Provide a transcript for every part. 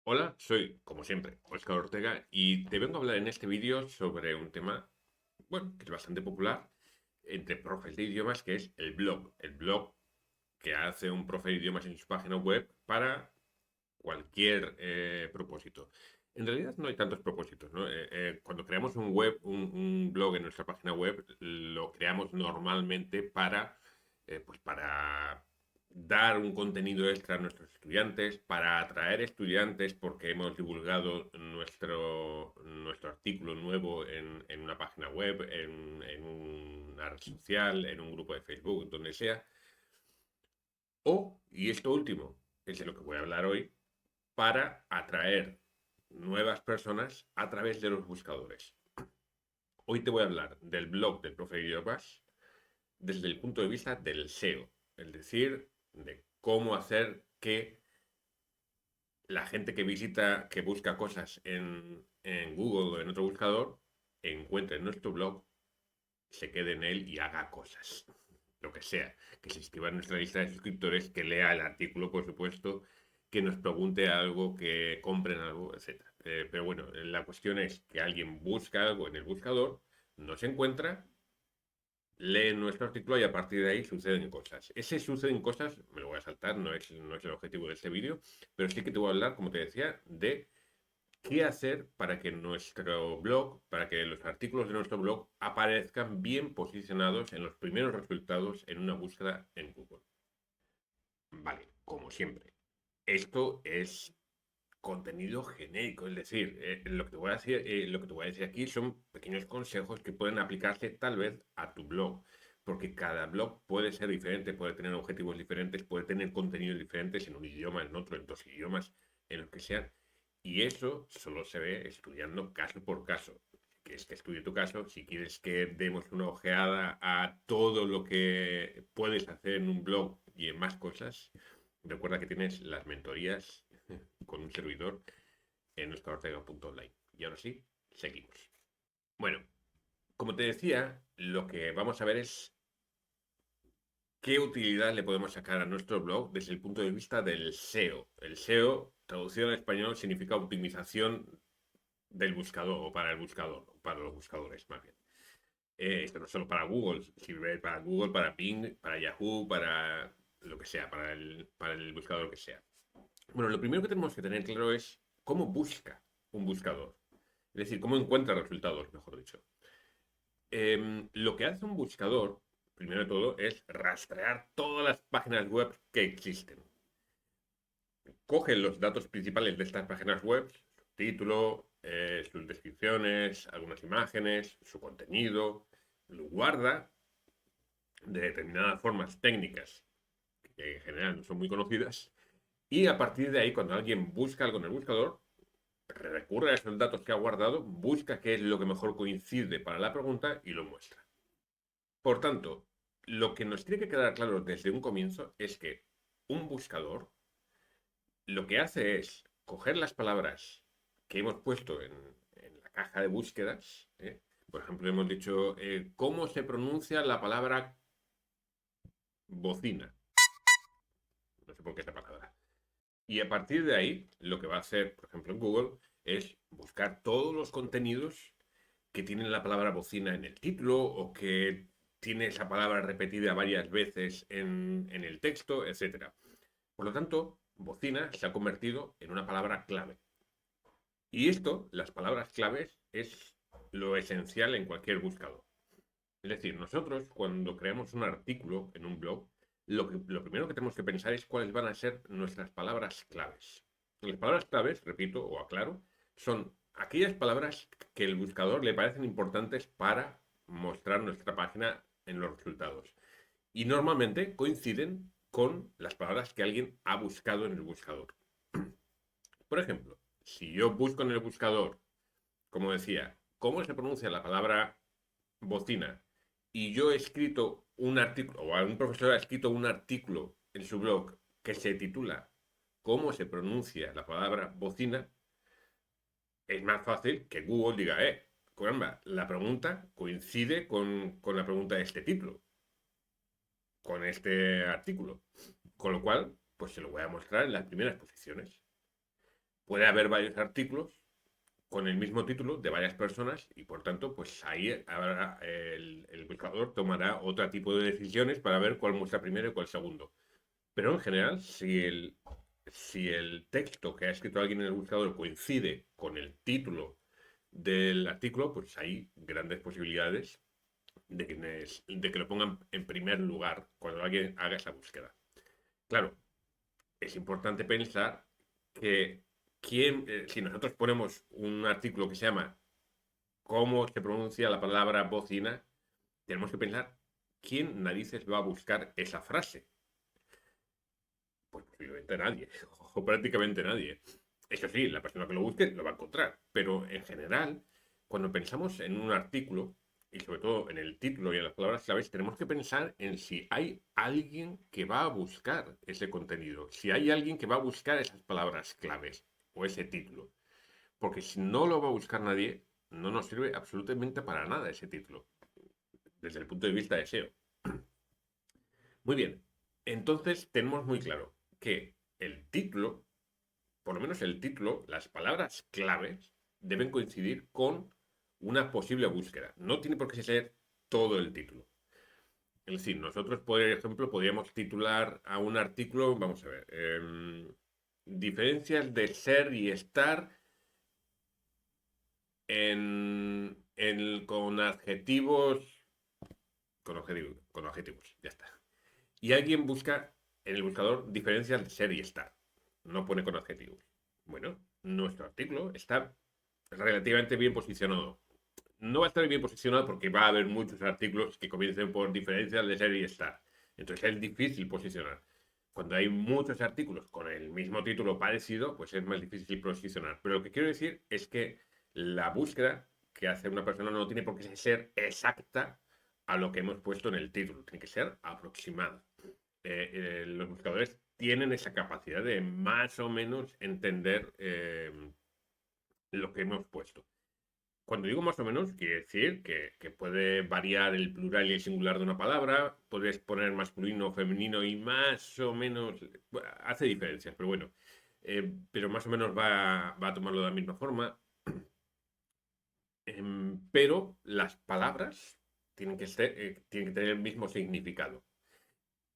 Hola, soy, como siempre, Óscar Ortega y te vengo a hablar en este vídeo sobre un tema, bueno, que es bastante popular entre profes de idiomas, que es el blog. El blog que hace un profe de idiomas en su página web para cualquier propósito. En realidad no hay tantos propósitos, ¿no? Cuando creamos un blog en nuestra página web, lo creamos normalmente para dar un contenido extra a nuestros estudiantes, para atraer estudiantes porque hemos divulgado nuestro artículo nuevo en una página web, en una red social, en un grupo de Facebook, donde sea. O, y esto último es de lo que voy a hablar hoy, para atraer nuevas personas a través de los buscadores. Hoy te voy a hablar del blog del profe de idiomas desde el punto de vista del SEO, es decir, de cómo hacer que la gente que visita, que busca cosas en Google o en otro buscador, encuentre nuestro blog, se quede en él y haga cosas. Lo que sea, que se inscriba en nuestra lista de suscriptores, que lea el artículo, por supuesto, que nos pregunte algo, que compren algo, etcétera. Pero bueno, la cuestión es que alguien busca algo en el buscador, no se encuentra, lee nuestro artículo y a partir de ahí suceden cosas. Ese suceden cosas, me lo voy a saltar, no es el objetivo de este vídeo, pero sí que te voy a hablar, como te decía, de qué hacer para que nuestro blog, para que los artículos de nuestro blog aparezcan bien posicionados en los primeros resultados en una búsqueda en Google. Vale, como siempre. Esto es contenido genérico, es decir, lo que te voy a decir aquí son pequeños consejos que pueden aplicarse tal vez a tu blog, porque cada blog puede ser diferente, puede tener objetivos diferentes, puede tener contenidos diferentes en un idioma, en otro, en dos idiomas, en los que sean, y eso solo se ve estudiando caso por caso. Si quieres que estudie tu caso, si quieres que demos una ojeada a todo lo que puedes hacer en un blog y en más cosas, recuerda que tienes las mentorías con un servidor en oscarortega.online. Y ahora sí, seguimos. Bueno, como te decía, lo que vamos a ver es qué utilidad le podemos sacar a nuestro blog desde el punto de vista del SEO. El SEO, traducido al español, significa optimización del buscador o para el buscador, o para los buscadores más bien. Esto no solo para Google, sirve para Google, para Bing, para Yahoo, para lo que sea, para el buscador que sea. Bueno, lo primero que tenemos que tener claro es cómo busca un buscador. Es decir, cómo encuentra resultados, mejor dicho. Lo que hace un buscador, primero de todo, es rastrear todas las páginas web que existen. Coge los datos principales de estas páginas web, su título, sus descripciones, algunas imágenes, su contenido, lo guarda de determinadas formas técnicas que en general no son muy conocidas, y a partir de ahí, cuando alguien busca algo en el buscador, recurre a esos datos que ha guardado, busca qué es lo que mejor coincide para la pregunta y lo muestra. Por tanto, lo que nos tiene que quedar claro desde un comienzo es que un buscador lo que hace es coger las palabras que hemos puesto en la caja de búsquedas. Por ejemplo, hemos dicho cómo se pronuncia la palabra bocina. No sé por qué esta palabra. Y a partir de ahí, lo que va a hacer, por ejemplo, en Google, es buscar todos los contenidos que tienen la palabra bocina en el título o que tiene esa palabra repetida varias veces en el texto, etcétera. Por lo tanto, bocina se ha convertido en una palabra clave. Y esto, las palabras claves, es lo esencial en cualquier buscador. Es decir, nosotros cuando creamos un artículo en un blog, lo primero que tenemos que pensar es cuáles van a ser nuestras palabras claves. Las palabras claves, repito o aclaro, son aquellas palabras que el buscador le parecen importantes para mostrar nuestra página en los resultados. Y normalmente coinciden con las palabras que alguien ha buscado en el buscador. Por ejemplo, si yo busco en el buscador, como decía, cómo se pronuncia la palabra bocina, y yo he escrito un artículo, o algún profesor ha escrito un artículo en su blog que se titula ¿Cómo se pronuncia la palabra bocina? Es más fácil que Google diga, caramba, la pregunta coincide con la pregunta de este título, con este artículo. Con lo cual, pues se lo voy a mostrar en las primeras posiciones. puede haber varios artículos con el mismo título de varias personas y por tanto, pues ahí habrá, el buscador tomará otro tipo de decisiones para ver cuál muestra primero y cuál segundo. Pero en general, si el texto que ha escrito alguien en el buscador coincide con el título del artículo, pues hay grandes posibilidades de que lo pongan en primer lugar cuando alguien haga esa búsqueda. Claro, es importante pensar que si nosotros ponemos un artículo que se llama ¿Cómo se pronuncia la palabra bocina? Tenemos que pensar quién narices va a buscar esa frase. Pues posiblemente nadie, o prácticamente nadie. Eso sí, la persona que lo busque lo va a encontrar, pero en general, cuando pensamos en un artículo, y sobre todo en el título y en las palabras claves, tenemos que pensar en si hay alguien que va a buscar ese contenido, si hay alguien que va a buscar esas palabras claves o ese título. Porque si no lo va a buscar nadie, no nos sirve absolutamente para nada ese título, desde el punto de vista de SEO. Muy bien, entonces tenemos muy claro que el título, por lo menos el título, las palabras claves deben coincidir con una posible búsqueda. No tiene por qué ser todo el título. Es decir, nosotros, por ejemplo, podríamos titular a un artículo, vamos a ver, diferencias de ser y estar con adjetivos, con adjetivos, ya está. Y alguien busca en el buscador diferencias de ser y estar. No pone con adjetivos. Bueno, nuestro artículo está relativamente bien posicionado. No va a estar bien posicionado porque va a haber muchos artículos que comiencen por diferencias de ser y estar. Entonces es difícil posicionar. Cuando hay muchos artículos con el mismo título parecido, pues es más difícil posicionar. Pero lo que quiero decir es que la búsqueda que hace una persona no tiene por qué ser exacta a lo que hemos puesto en el título. Tiene que ser aproximada. Los buscadores tienen esa capacidad de más o menos entender lo que hemos puesto. Cuando digo más o menos, quiere decir que puede variar el plural y el singular de una palabra, puedes poner masculino o femenino y más o menos hace diferencias, pero bueno, pero más o menos va a tomarlo de la misma forma. Pero las palabras tienen que tener el mismo significado.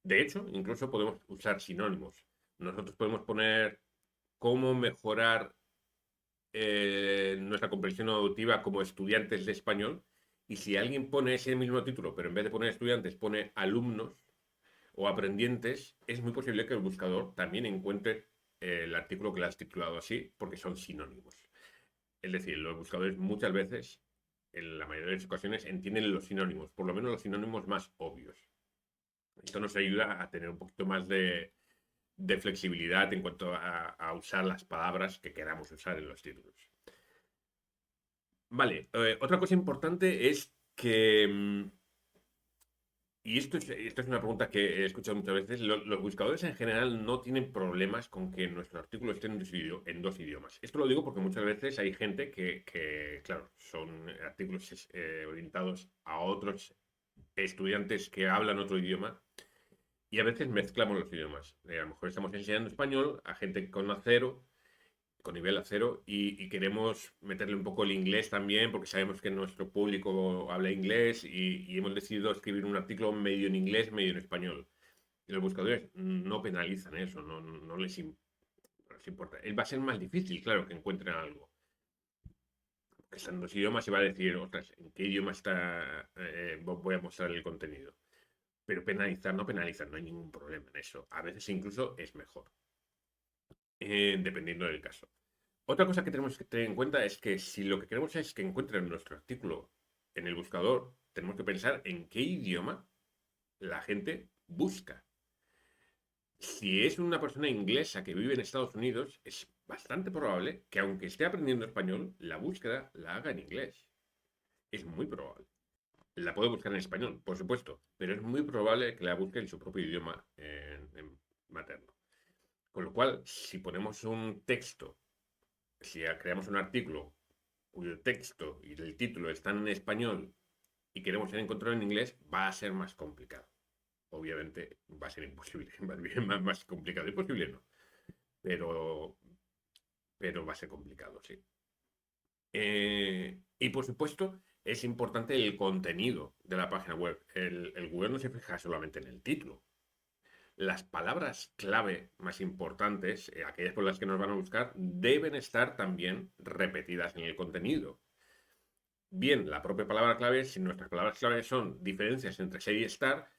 De hecho, incluso podemos usar sinónimos. Nosotros podemos poner cómo mejorar nuestra comprensión auditiva como estudiantes de español. Y si alguien pone ese mismo título, pero en vez de poner estudiantes pone alumnos o aprendientes, es muy posible que el buscador también encuentre el artículo que le has titulado así, porque son sinónimos. Es decir, los buscadores muchas veces, en la mayoría de las ocasiones, entienden los sinónimos, por lo menos los sinónimos más obvios. Esto nos ayuda a tener un poquito más de flexibilidad en cuanto a usar las palabras que queramos usar en los títulos. Vale, otra cosa importante es que, y esto es una pregunta que he escuchado muchas veces, los buscadores en general no tienen problemas con que nuestro artículo esté en dos idiomas. Esto lo digo porque muchas veces hay gente claro, son artículos orientados a otros estudiantes que hablan otro idioma y a veces mezclamos los idiomas. A lo mejor estamos enseñando español a gente con nivel A0 y queremos meterle un poco el inglés también porque sabemos que nuestro público habla inglés y hemos decidido escribir un artículo medio en inglés, medio en español. Y los buscadores no penalizan eso, no les importa. Va a ser más difícil, claro, que encuentren algo. Que están dos idiomas y va a decir, otras, ¿en qué idioma voy a mostrar el contenido? Pero penalizar, no hay ningún problema en eso. A veces incluso es mejor, dependiendo del caso. Otra cosa que tenemos que tener en cuenta es que si lo que queremos es que encuentren nuestro artículo en el buscador, tenemos que pensar en qué idioma la gente busca. Si es una persona inglesa que vive en Estados Unidos, es bastante probable que aunque esté aprendiendo español, la búsqueda la haga en inglés. Es muy probable. La puede buscar en español, por supuesto, pero es muy probable que la busque en su propio idioma en materno. Con lo cual, si ponemos un texto, si creamos un artículo cuyo texto y el título están en español y queremos encontrarlo en inglés, va a ser más complicado. Obviamente va a ser imposible, más bien más complicado. Imposible no. Pero pero va a ser complicado, sí. Y por supuesto, es importante el contenido de la página web. El Google no se fija solamente en el título. Las palabras clave más importantes, aquellas por las que nos van a buscar, deben estar también repetidas en el contenido. Bien, la propia palabra clave, si nuestras palabras clave son diferencias entre ser y estar,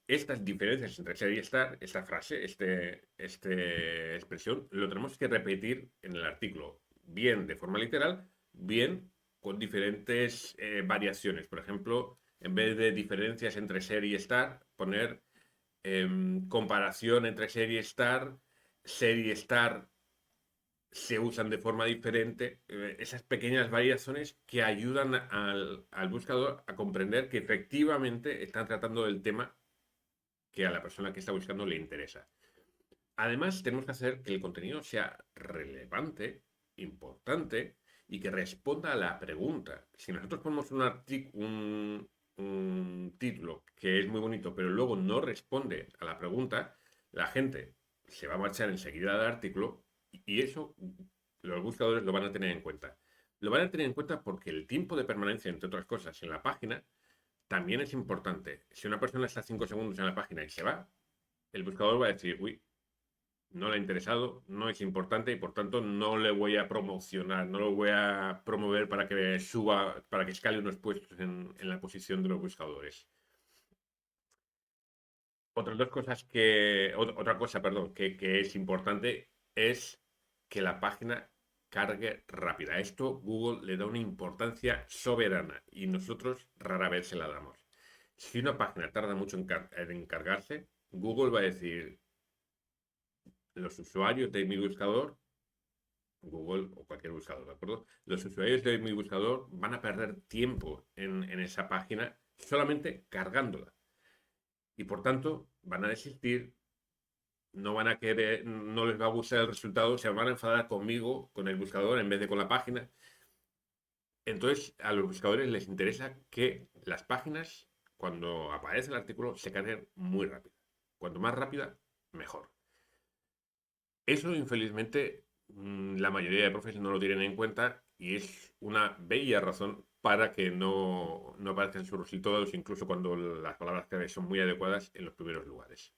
estas diferencias entre ser y estar, esta frase, este expresión, lo tenemos que repetir en el artículo, bien de forma literal, bien con diferentes variaciones. Por ejemplo, en vez de diferencias entre ser y estar, poner comparación entre ser y estar se usan de forma diferente, esas pequeñas variaciones que ayudan al buscador a comprender que efectivamente están tratando del tema que a la persona que está buscando le interesa. Además, tenemos que hacer que el contenido sea relevante, importante y que responda a la pregunta. Si nosotros ponemos un título que es muy bonito, pero luego no responde a la pregunta, la gente se va a marchar enseguida del artículo y eso los buscadores lo van a tener en cuenta. Lo van a tener en cuenta porque el tiempo de permanencia, entre otras cosas, en la página también es importante. Si una persona está 5 segundos en la página y se va, el buscador va a decir, uy, no le ha interesado, no es importante y por tanto no le voy a promocionar, no lo voy a promover para que suba, para que escale unos puestos en la posición de los buscadores. Otra cosa, perdón, que es importante es que la página cargue rápida. Esto Google le da una importancia soberana y nosotros rara vez se la damos. Si una página tarda mucho en cargarse, Google va a decir, los usuarios de mi buscador, Google o cualquier buscador, ¿de acuerdo? Los usuarios de mi buscador van a perder tiempo en esa página solamente cargándola. Y por tanto, van a desistir, no van a querer, no les va a gustar el resultado, se van a enfadar conmigo, con el buscador, en vez de con la página. Entonces, a los buscadores les interesa que las páginas, cuando aparece el artículo, se carguen muy rápido. Cuanto más rápida, mejor. Eso, infelizmente, la mayoría de profes no lo tienen en cuenta y es una bella razón para que no aparezcan sus resultados, incluso cuando las palabras clave son muy adecuadas en los primeros lugares.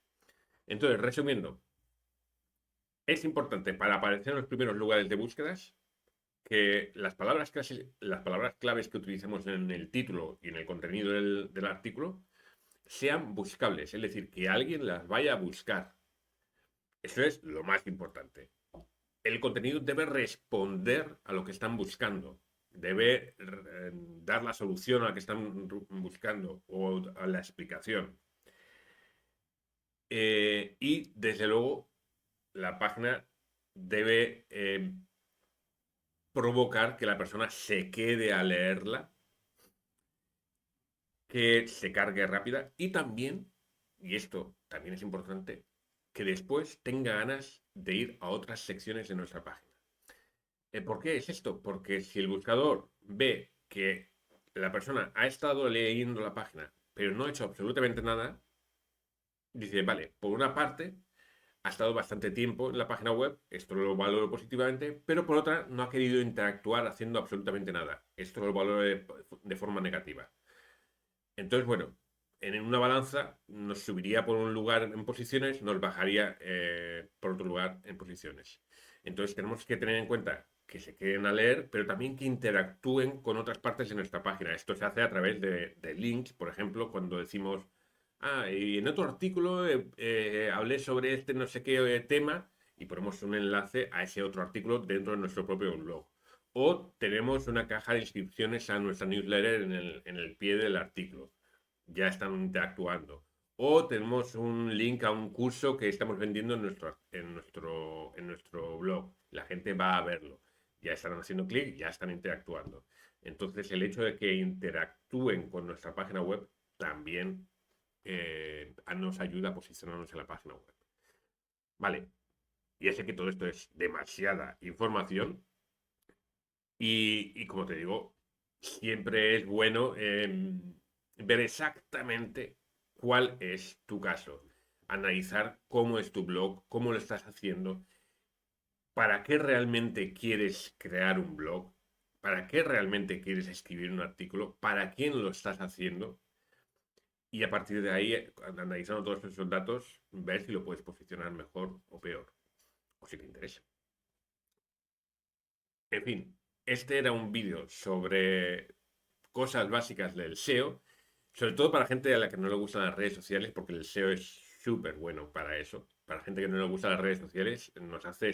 Entonces, resumiendo, es importante para aparecer en los primeros lugares de búsquedas que las palabras claves que utilizamos en el título y en el contenido del artículo sean buscables, es decir, que alguien las vaya a buscar. Eso es lo más importante. El contenido debe responder a lo que están buscando, debe dar la solución a la que están buscando o a la explicación. Y desde luego, la página debe provocar que la persona se quede a leerla, que se cargue rápida y también, y esto también es importante, que después tenga ganas de ir a otras secciones de nuestra página. ¿Por qué es esto? Porque si el buscador ve que la persona ha estado leyendo la página, pero no ha hecho absolutamente nada, dice, vale, por una parte, ha estado bastante tiempo en la página web, esto lo valoro positivamente, pero por otra, no ha querido interactuar haciendo absolutamente nada. Esto lo valoro de forma negativa. Entonces, bueno, en una balanza nos subiría por un lugar en posiciones, nos bajaría por otro lugar en posiciones. Entonces tenemos que tener en cuenta que se queden a leer, pero también que interactúen con otras partes de nuestra página. Esto se hace a través de links, por ejemplo, cuando decimos, y en otro artículo hablé sobre este no sé qué tema y ponemos un enlace a ese otro artículo dentro de nuestro propio blog. O tenemos una caja de inscripciones a nuestra newsletter en el pie del artículo. Ya están interactuando. O tenemos un link a un curso que estamos vendiendo en nuestro blog. La gente va a verlo. Ya están haciendo clic, ya están interactuando. Entonces, el hecho de que interactúen con nuestra página web también nos ayuda a posicionarnos en la página web. Vale, ya sé que todo esto es demasiada información, y como te digo, siempre es bueno ver exactamente cuál es tu caso, analizar cómo es tu blog, cómo lo estás haciendo ¿para qué realmente quieres crear un blog? ¿Para qué realmente quieres escribir un artículo? ¿Para quién lo estás haciendo? Y a partir de ahí, analizando todos esos datos, ver si lo puedes posicionar mejor o peor, o si te interesa. En fin, este era un vídeo sobre cosas básicas del SEO, sobre todo para gente a la que no le gustan las redes sociales, porque el SEO es súper bueno para eso. Para gente que no le gustan las redes sociales, nos hace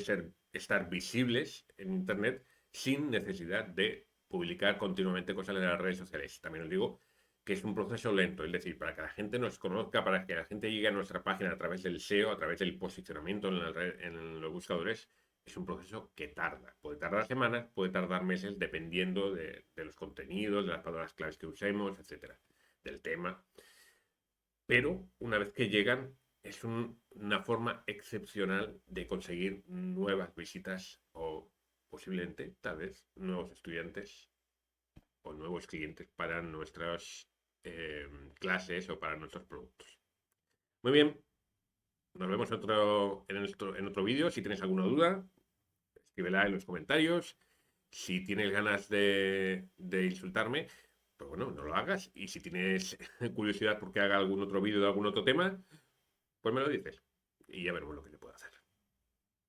estar visibles en Internet sin necesidad de publicar continuamente cosas en las redes sociales. También os digo que es un proceso lento, es decir, para que la gente nos conozca, para que la gente llegue a nuestra página a través del SEO, a través del posicionamiento en los buscadores, es un proceso que tarda. Puede tardar semanas, puede tardar meses, dependiendo de los contenidos, de las palabras claves que usemos, etcétera, del tema. Pero una vez que llegan, es una forma excepcional de conseguir nuevas visitas o posiblemente, tal vez, nuevos estudiantes o nuevos clientes para nuestras clases o para nuestros productos. Muy bien, nos vemos en otro vídeo. Si tienes alguna duda, escríbela en los comentarios. Si tienes ganas de insultarme, pues bueno, no lo hagas. Y si tienes curiosidad porque haga algún otro vídeo de algún otro tema, pues me lo dices. Y ya veremos lo que se puede hacer.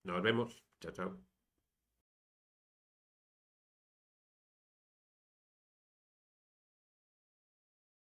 Nos vemos. Chao, chao.